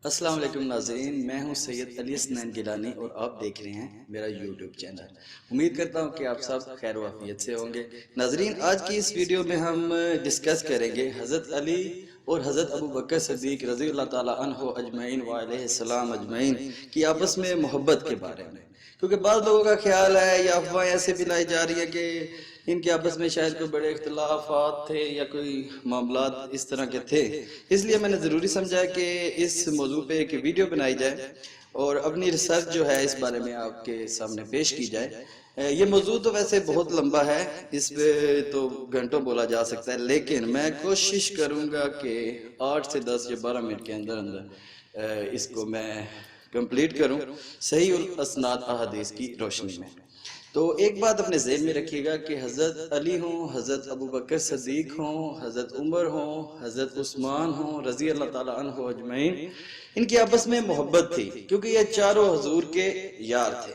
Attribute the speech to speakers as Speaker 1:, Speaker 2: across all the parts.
Speaker 1: السلام علیکم ناظرین، میں ہوں سید علی حسنین گیلانی اور آپ دیکھ رہے ہیں میرا یوٹیوب چینل۔ امید کرتا ہوں کہ آپ سب خیر و عافیت سے ہوں گے۔ ناظرین، آج کی اس ویڈیو میں ہم ڈسکس کریں گے حضرت علی اور حضرت ابوبکر صدیق رضی اللہ تعالیٰ عنہ اجمعین و علیہ السلام اجمعین کی آپس میں محبت کے بارے میں، کیونکہ بعض لوگوں کا خیال ہے یا افواہیں ایسے بھی لائی جا رہی ہے کہ ان کے آپس میں شاید کوئی بڑے اختلافات تھے یا کوئی معاملات اس طرح کے تھے۔ اس لیے میں نے ضروری سمجھا کہ اس موضوع پہ ایک ویڈیو بنائی جائے اور اپنی ریسرچ جو ہے اس بارے میں آپ کے سامنے پیش کی جائے۔ یہ موضوع تو ویسے بہت لمبا ہے، اس پہ تو گھنٹوں بولا جا سکتا ہے، لیکن میں کوشش کروں گا کہ 8 سے 10 یا 12 منٹ کے اندر اس کو میں کمپلیٹ کروں صحیح الاسناد احادیث کی روشنی میں۔ تو ایک بات اپنے ذہن میں رکھیے گا کہ حضرت علی ہوں، حضرت ابوبکر صدیق ہوں، حضرت عمر ہوں، حضرت عثمان ہوں رضی اللہ تعالیٰ عنہ اجمعین، ان کی آپس میں محبت تھی، کیونکہ یہ چاروں حضور کے یار تھے۔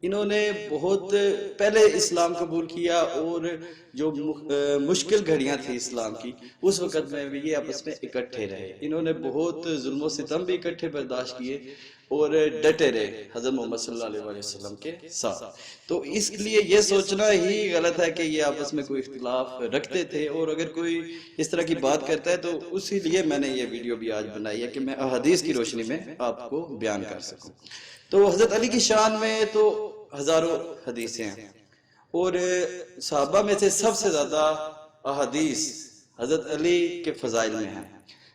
Speaker 1: انہوں نے بہت پہلے اسلام قبول کیا اور جو مشکل گھڑیاں تھی اسلام کی، اس وقت میں بھی یہ آپس میں اکٹھے رہے۔ انہوں نے بہت ظلم و ستم بھی اکٹھے برداشت کیے اور ڈٹے رہے حضرت محمد صلی اللہ علیہ وسلم کے ساتھ۔ تو اس لیے یہ سوچنا ہی غلط ہے کہ یہ آپس میں کوئی اختلاف رکھتے تھے، اور اگر کوئی اس طرح کی بات کرتا ہے تو اسی لیے میں نے یہ ویڈیو بھی آج بنائی ہے کہ میں احادیث کی روشنی میں آپ کو بیان کر سکوں۔ تو حضرت علی کی شان میں تو ہزاروں حدیثیں ہیں، اور صحابہ میں سے سب سے زیادہ احادیث حضرت علی کے فضائل میں ہیں،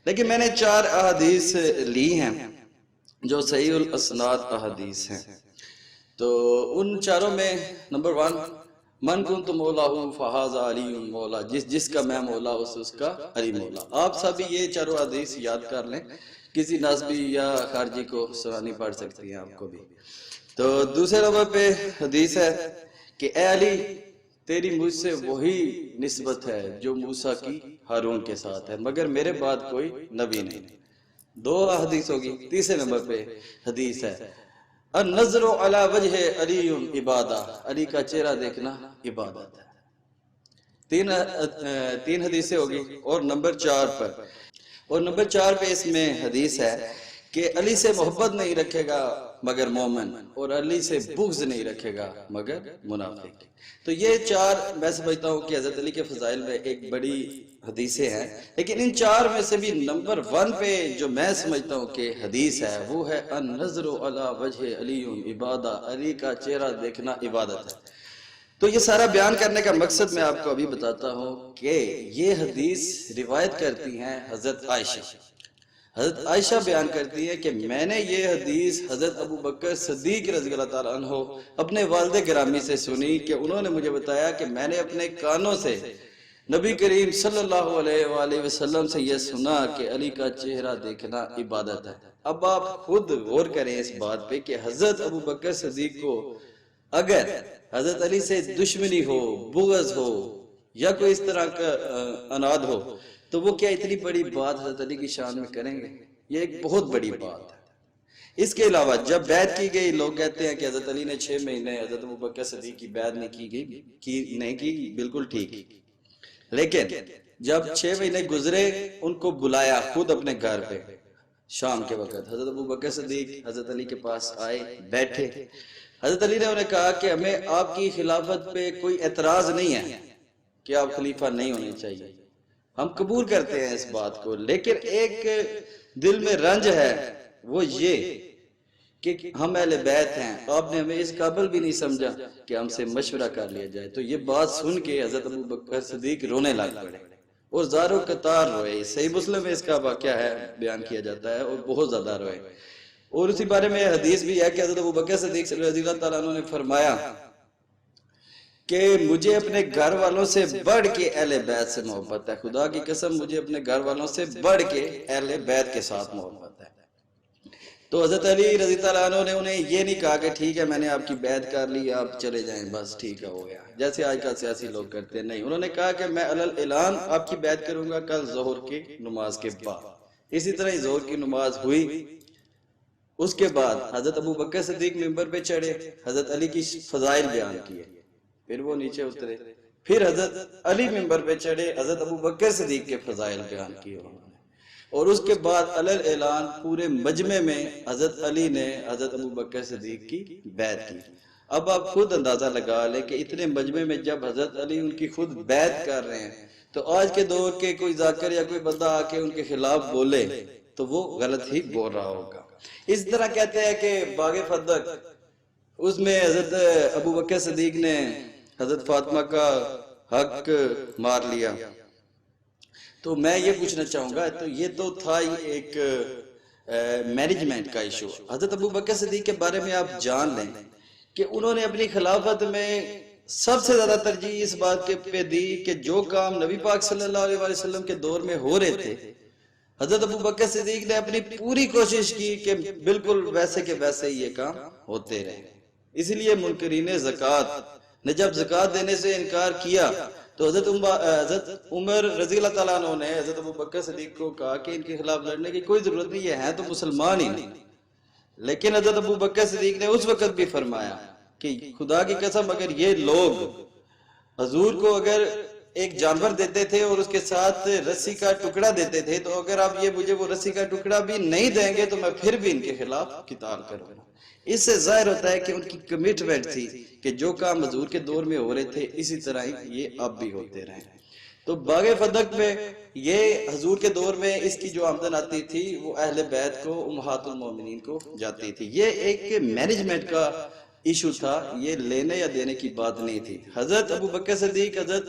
Speaker 1: لیکن میں نے 4 احادیث لی ہیں جو صحیح الاسناد احادیث ہیں۔ تو ان چاروں میں نمبر 1، من کنت مولاہ فہذا علی مولا، جس کا میں مولا اس کا علی مولا۔ آپ سبھی یہ چاروں حدیث یاد کر لیں، کسی نسبی یا خارجی کو سنانی پڑ سکتی ہیں آپ کو بھی۔ تو دوسرے نمبر پہ حدیث ہے کہ اے علی، تیری مجھ سے وہی نسبت ہے جو موسیٰ کی ہارون کے ساتھ ہے، مگر میرے بعد کوئی نبی نہیں۔ 2 حدیث ہوگی۔ تیسرے نمبر پہ حدیث ہے النظر علی وجہ علی عبادہ، علی کا چہرہ دیکھنا عبادت ہے۔ 3 حدیثیں ہوگی۔ اور نمبر 4 پہ اس میں حدیث ہے کہ علی سے محبت نہیں رکھے گا مگر مومن، اور علی سے بغض نہیں رکھے گا مگر منافق۔ تو یہ 4 میں سمجھتا ہوں کہ حضرت علی کے فضائل میں ایک بڑی حدیثیں ہیں، لیکن ان 4 میں سے بھی نمبر 1 پہ جو میں سمجھتا ہوں کہ حدیث ہے وہ ہے النظر علی وجہ علی عبادہ، علی کا چہرہ دیکھنا عبادت ہے۔ تو یہ سارا بیان کرنے کا مقصد میں آپ کو ابھی بتاتا ہوں کہ یہ حدیث روایت کرتی ہیں حضرت عائشہ۔ حضرت عائشہ بیان کرتی ہے کہ میں نے یہ حدیث حضرت ابوبکر صدیق رضی اللہ تعالیٰ عنہ اپنے والد گرامی سے سنی کہ انہوں نے مجھے بتایا کہ میں نے اپنے کانوں سے نبی کریم صلی اللہ علیہ وآلہ وسلم سے یہ سنا کہ علی کا چہرہ دیکھنا عبادت ہے۔ اب آپ خود غور کریں اس بات پہ کہ حضرت ابوبکر صدیق کو اگر حضرت علی سے دشمنی ہو، بغض ہو یا کوئی اس طرح کا عناد ہو، تو وہ کیا اتنی بڑی بات حضرت علی کی شان میں کریں گے؟ یہ ایک بہت بڑی بات ہے۔ اس کے علاوہ جب بیعت کی گئی، لوگ کہتے ہیں کہ حضرت علی نے 6 مہینے حضرت ابوبکر صدیق کی بیعت نہیں کی، بالکل ٹھیک، لیکن جب 6 مہینے گزرے ان کو بلایا خود اپنے گھر پہ شام کے وقت، حضرت ابوبکر صدیق حضرت علی کے پاس آئے، بیٹھے۔ حضرت علی نے انہیں کہا کہ ہمیں آپ کی خلافت پہ کوئی اعتراض نہیں ہے کہ آپ خلیفہ نہیں ہونے چاہیے، ہم قبول کرتے ہیں اس بات کو، لیکن ایک دل میں رنج ہے، وہ یہ کہ ہم اہل بیت ہیں، آپ نے ہمیں اس قابل بھی نہیں سمجھا کہ ہم سے مشورہ کر لیا جائے۔ تو یہ بات سن کے حضرت ابوبکر صدیق رونے لگ پڑے اور زاروں قطار روئے۔ صحیح مسلم میں اس کا واقعہ ہے، بیان کیا جاتا ہے، اور بہت زیادہ روئے۔ اور اسی بارے میں حدیث بھی ہے کہ حضرت ابوبکر صدیق رضی اللہ تعالیٰ عنہ نے فرمایا کہ مجھے اپنے گھر والوں سے بڑھ کے اہل بیت سے محبت ہے، خدا کی قسم مجھے اپنے گھر والوں سے بڑھ کے اہل بیت کے ساتھ محبت ہے۔ تو حضرت علی رضی اللہ عنہ نے انہیں یہ نہیں کہا کہ ٹھیک ہے میں نے آپ کی بیعت کر لی، آپ چلے جائیں، بس ٹھیک ہے ہو گیا، جیسے آج کل سیاسی لوگ کرتے ہیں۔ نہیں، انہوں نے کہا کہ میں اعلان آپ کی بیعت کروں گا کل ظہر کی نماز کے بعد۔ اسی طرح ہی ظہر کی نماز ہوئی، اس کے بعد حضرت ابوبکر صدیق منبر پہ چڑھے، حضرت علی کی فضائل بیان کیے، پھر وہ نیچے اترے، پھر حضرت علی منبر پہ چڑھے، حضرت ابوبکر صدیق کے فضائل بیان کیے انہوں نے۔ اور اس کے بعد علل اعلان پورے مجمع میں حضرت علی نے حضرت ابو بکر صدیق کی بیعت کی۔ اب آپ خود اندازہ لگا لیں کہ اتنے مجمع میں جب حضرت علی ان کی خود بیعت کر رہے ہیں تو آج کے دور کے کوئی ذاکر یا کوئی بندہ آ کے ان کے خلاف بولے تو وہ غلط ہی بول رہا ہوگا۔ اس طرح کہتے ہیں کہ باغ فدق اس میں حضرت ابو بکر صدیق نے حضرت فاطمہ کا حق مار لیا۔ تو میں یہ پوچھنا چاہوں گا، تو یہ تو تھا ایک مینجمنٹ کا ایشو۔ حضرت ابو بکر صدیق کے بارے میں آپ جان لیں کہ انہوں نے اپنی خلافت میں سب سے زیادہ ترجیح اس بات کے پہ دی کہ جو کام نبی پاک صلی اللہ علیہ وسلم کے دور میں ہو رہے تھے، حضرت ابو بکر صدیق نے اپنی پوری کوشش کی کہ بالکل ویسے کے ویسے یہ کام ہوتے رہے۔ اس لیے منکرین زکوٰۃ نے جب زکوٰۃ دینے سے انکار کیا تو حضرت عمر رضی اللہ تعالیٰ عنہ نے حضرت ابو بکر صدیق کو کہا کہ ان کے خلاف لڑنے کی کوئی ضرورت نہیں، یہ ہیں تو مسلمان ہی نہیں۔ لیکن حضرت ابو بکر صدیق نے اس وقت بھی فرمایا کہ خدا کی قسم اگر یہ لوگ حضور کو اگر ایک جانور دیتے تھے اور اس کے ساتھ رسی کا ٹکڑا دیتے تھے، تو اگر آپ یہ مجھے وہ رسی کا ٹکڑا بھی نہیں دیں گے تو میں پھر بھی ان کے خلاف قتال کروں گا۔ اس سے ظاہر ہوتا ہے کہ ان کی کمٹمنٹ تھی کہ جو کام حضور کے دور میں ہو رہے تھے اسی طرح ہی یہ اب بھی ہوتے رہے۔ تو باغ فدق میں یہ حضور کے دور میں اس کی جو آمدن آتی تھی وہ اہل بیت کو، امہات المومنین کو جاتی تھی۔ یہ ایک مینجمنٹ کا ایشو تھا، یہ لینے یا دینے کی بات نہیں تھی۔ حضرت ابو بکر صدیق حضرت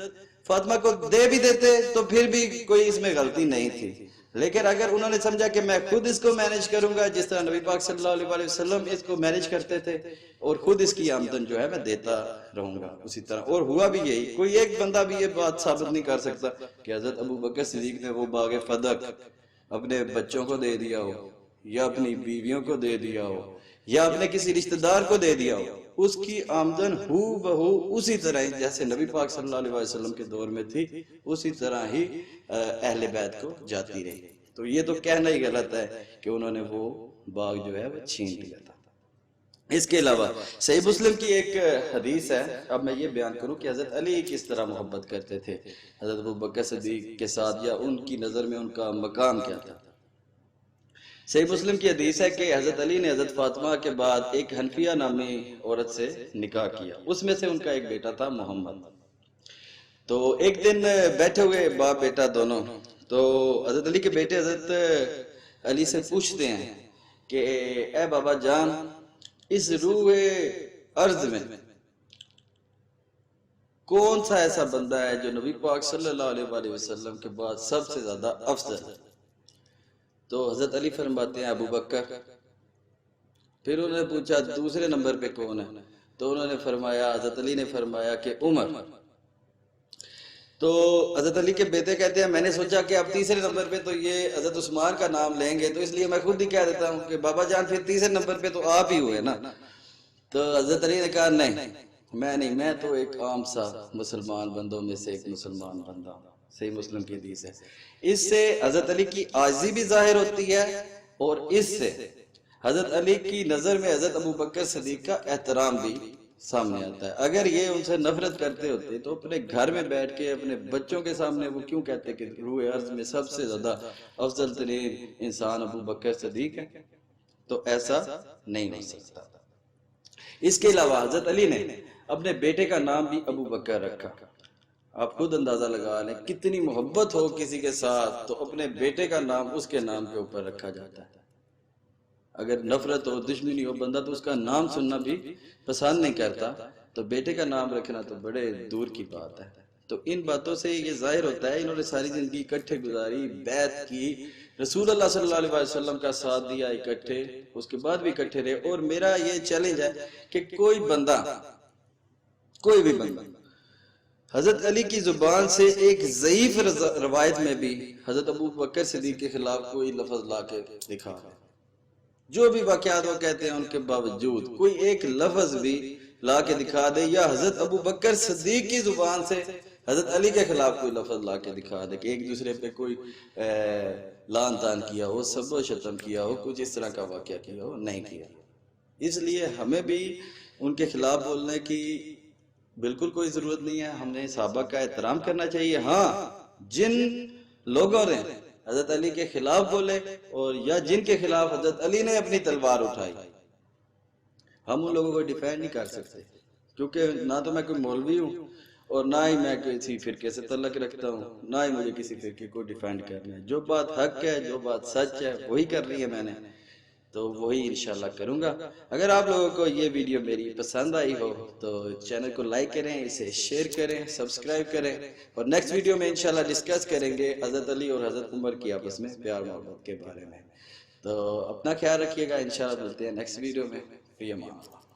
Speaker 1: فاطمہ کو دے بھی دیتے تو پھر بھی کوئی اس میں غلطی نہیں تھی، لیکن اگر انہوں نے سمجھا کہ میں خود اس کو مینج کروں گا جس طرح نبی پاک صلی اللہ علیہ وسلم اس کو مینج کرتے تھے، اور خود اس کی آمدن جو ہے میں دیتا رہوں گا اسی طرح، اور ہوا بھی یہی۔ کوئی ایک بندہ بھی یہ بات ثابت نہیں کر سکتا کہ حضرت ابو بکر صدیق نے وہ باغ فدق اپنے بچوں کو دے دیا ہو، یا اپنی بیویوں کو دے دیا ہو، یا اپنے کسی رشتہ دار کو دے دیا ہو۔ اس کی آمدن ہو بہو اسی طرح ہی جیسے نبی پاک صلی اللہ علیہ وسلم کے دور میں تھی اسی طرح ہی اہل بیت کو جاتی رہی۔ تو یہ تو کہنا ہی غلط ہے کہ انہوں نے وہ باغ جو ہے وہ چھین لیا تھا۔ اس کے علاوہ صحیح مسلم کی ایک حدیث ہے، اب میں یہ بیان کروں کہ حضرت علی کس طرح محبت کرتے تھے حضرت ابو بکر صدیق کے ساتھ، یا ان کی نظر میں ان کا مقام کیا تھا۔ صحیح مسلم کی حدیث ہے کہ حضرت علی نے حضرت فاطمہ کے بعد ایک حنفیہ نامی عورت سے نکاح کیا، اس میں سے ان کا ایک بیٹا تھا محمد۔ تو ایک دن بیٹھے ہوئے باپ بیٹا دونوں، تو حضرت علی کے بیٹے حضرت علی سے پوچھتے ہیں کہ اے بابا جان، اس روح ارض میں کون سا ایسا بندہ ہے جو نبی پاک صلی اللہ علیہ وسلم کے بعد سب سے زیادہ افضل ہے؟ تو حضرت علی فرماتے ہیں ابو بکر۔ پھر انہوں نے پوچھا دوسرے نمبر پہ کون ہے؟ تو انہوں نے فرمایا، حضرت علی نے فرمایا کہ عمر۔ تو حضرت علی کے بیٹے کہتے ہیں میں نے سوچا کہ اب تیسرے نمبر پہ تو یہ حضرت عثمان کا نام لیں گے، تو اس لیے میں خود ہی کہہ دیتا ہوں کہ بابا جان پھر تیسرے نمبر پہ تو آپ ہی ہوئے نا۔ تو حضرت علی نے کہا نہیں، میں تو ایک عام سا مسلمان بندوں میں سے ایک مسلمان بندہ ہوں۔ صحیح مسلم کی حدیث ہے۔ اس سے حضرت علی کی عاجزی بھی ظاہر ہوتی ہے، اور اس سے حضرت علی کی نظر میں حضرت ابو بکر صدیق کا احترام بھی سامنے آتا ہے۔ اگر یہ ان سے نفرت کرتے ہوتے تو اپنے گھر میں بیٹھ کے اپنے بچوں کے سامنے وہ کیوں کہتے کہ روح ارض میں سب سے زیادہ افضل ترین انسان ابو بکر صدیق ہے؟ تو ایسا نہیں ہو سکتا۔ اس کے علاوہ حضرت علی نے اپنے بیٹے کا نام بھی ابو بکر رکھا۔ آپ خود اندازہ لگا لیں کتنی محبت ہو کسی کے ساتھ تو اپنے بیٹے کا نام اس کے نام کے اوپر رکھا جاتا ہے۔ اگر نفرت ہو، دشمنی ہو، بندہ تو اس کا نام سننا بھی پسند نہیں کرتا، تو بیٹے کا نام رکھنا تو بڑے دور کی بات ہے۔ تو ان باتوں سے یہ ظاہر ہوتا ہے انہوں نے ساری زندگی اکٹھے گزاری، بیعت کی، رسول اللہ صلی اللہ علیہ وسلم کا ساتھ دیا اکٹھے، اس کے بعد بھی اکٹھے رہے۔ اور میرا یہ چیلنج ہے کہ کوئی بھی بندہ حضرت علی کی زبان سے ایک ضعیف روایت میں بھی حضرت ابو بکر صدیق کے خلاف کوئی لفظ لا کے دکھا دے، جو بھی واقعات وہ کہتے ہیں ان کے باوجود کوئی ایک لفظ بھی لا کے دکھا دے، یا حضرت ابو بکر صدیق کی زبان سے حضرت علی کے خلاف کوئی لفظ لا کے دکھا دے کہ ایک دوسرے پہ کوئی لعن طعن کیا ہو، سب و شتم کیا ہو، کچھ اس طرح کا واقعہ کیا ہو، نہیں کیا۔ اس لیے ہمیں بھی ان کے خلاف بولنے کی بالکل کوئی ضرورت نہیں ہے، ہم نے صحابہ کا احترام کرنا چاہیے۔ ہاں، جن لوگوں نے حضرت علی کے خلاف بولے اور یا جن کے خلاف حضرت علی نے اپنی تلوار اٹھائی، ہم ان لوگوں کو ڈیفینڈ نہیں کر سکتے، کیونکہ نہ تو میں کوئی مولوی ہوں اور نہ ہی میں کسی فرقے سے تعلق رکھتا ہوں، نہ ہی مجھے کسی فرقے کو ڈیفینڈ کرنا ہے۔ جو بات حق ہے، جو بات سچ ہے، وہی کرنی ہے میں نے، تو وہی انشاءاللہ کروں گا۔ اگر آپ لوگوں کو یہ ویڈیو میری پسند آئی ہو تو چینل کو لائک کریں، اسے شیئر کریں، سبسکرائب کریں، اور نیکسٹ ویڈیو میں انشاءاللہ ڈسکس کریں گے حضرت علی اور حضرت عمر کی آپس میں پیار محبت کے بارے میں۔ تو اپنا خیال رکھیے گا، انشاءاللہ ملتے ہیں نیکسٹ ویڈیو میں۔ فی امان اللہ۔